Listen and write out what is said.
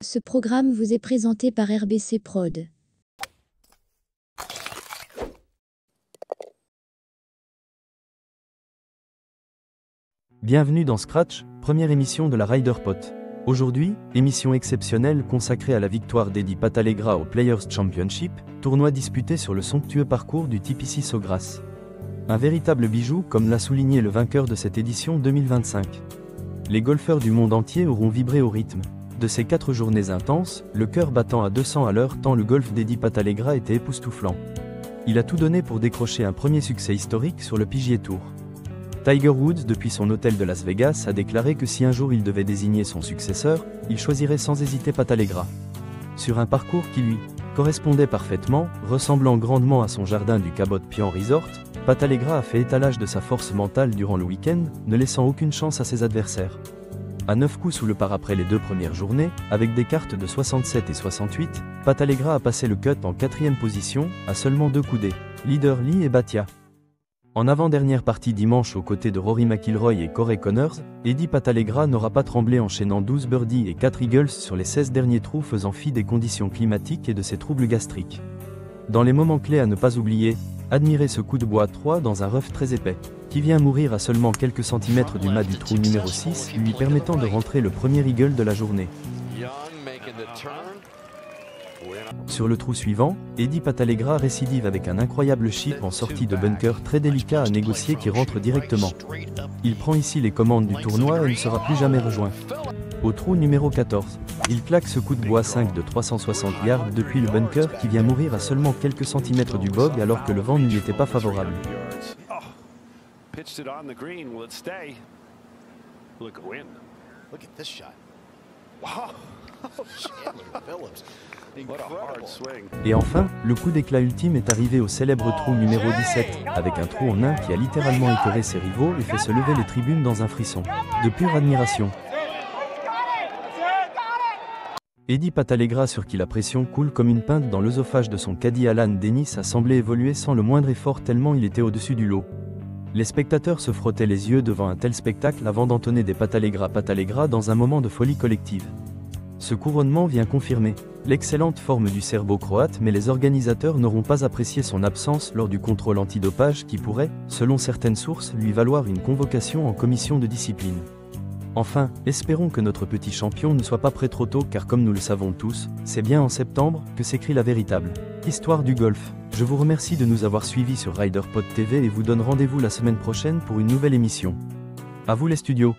Ce programme vous est présenté par RBC Prod. Bienvenue dans Scratch, première émission de la Ryder Pot. Aujourd'hui, émission exceptionnelle consacrée à la victoire d'Eddie Patalegras au Players Championship, tournoi disputé sur le somptueux parcours du TPC Sawgrass. Un véritable bijou comme l'a souligné le vainqueur de cette édition 2025. Les golfeurs du monde entier auront vibré au rythme de ces 4 journées intenses, le cœur battant à 200 à l'heure tant le golf d'Eddie Patalegras était époustouflant. Il a tout donné pour décrocher un premier succès historique sur le PGA Tour. Tiger Woods, depuis son hôtel de Las Vegas, a déclaré que si un jour il devait désigner son successeur, il choisirait sans hésiter Patalegras. Sur un parcours qui lui correspondait parfaitement, ressemblant grandement à son jardin du Cabot Pian Resort, Patalegras a fait étalage de sa force mentale durant le week-end, ne laissant aucune chance à ses adversaires. À 9 coups sous le par après les 2 premières journées, avec des cartes de 67 et 68, Patalegras a passé le cut en 4e position, à seulement 2 coups des leaders Lee et Bhatia. En avant-dernière partie dimanche aux côtés de Rory McIlroy et Corey Connors, Eddie Patalegras n'aura pas tremblé enchaînant 12 birdies et 4 eagles sur les 16 derniers trous faisant fi des conditions climatiques et de ses troubles gastriques. Dans les moments clés à ne pas oublier, admirez ce coup de bois 3 dans un rough très épais, qui vient mourir à seulement quelques centimètres du mât du trou numéro 6, lui permettant de rentrer le premier eagle de la journée. Sur le trou suivant, Eddie Patalegras récidive avec un incroyable chip en sortie de bunker très délicat à négocier qui rentre directement. Il prend ici les commandes du tournoi et ne sera plus jamais rejoint. Au trou numéro 14, il claque ce coup de bois 5 de 360 yards depuis le bunker qui vient mourir à seulement quelques centimètres du bog alors que le vent ne lui était pas favorable. Et enfin, le coup d'éclat ultime est arrivé au célèbre trou numéro 17, avec un trou en nain qui a littéralement écœuré ses rivaux et fait se lever les tribunes dans un frisson de pure admiration. Eddie Patalegras, sur qui la pression coule comme une pinte dans l'œsophage de son caddie Alan Dennis, a semblé évoluer sans le moindre effort tellement il était au-dessus du lot. Les spectateurs se frottaient les yeux devant un tel spectacle avant d'entonner des Patalegras dans un moment de folie collective. Ce couronnement vient confirmer l'excellente forme du serbo-croate, mais les organisateurs n'auront pas apprécié son absence lors du contrôle antidopage qui pourrait, selon certaines sources, lui valoir une convocation en commission de discipline. Enfin, espérons que notre petit champion ne soit pas prêt trop tôt car comme nous le savons tous, c'est bien en septembre que s'écrit la véritable histoire du golf. Je vous remercie de nous avoir suivis sur Ryder Pot TV et vous donne rendez-vous la semaine prochaine pour une nouvelle émission. À vous les studios.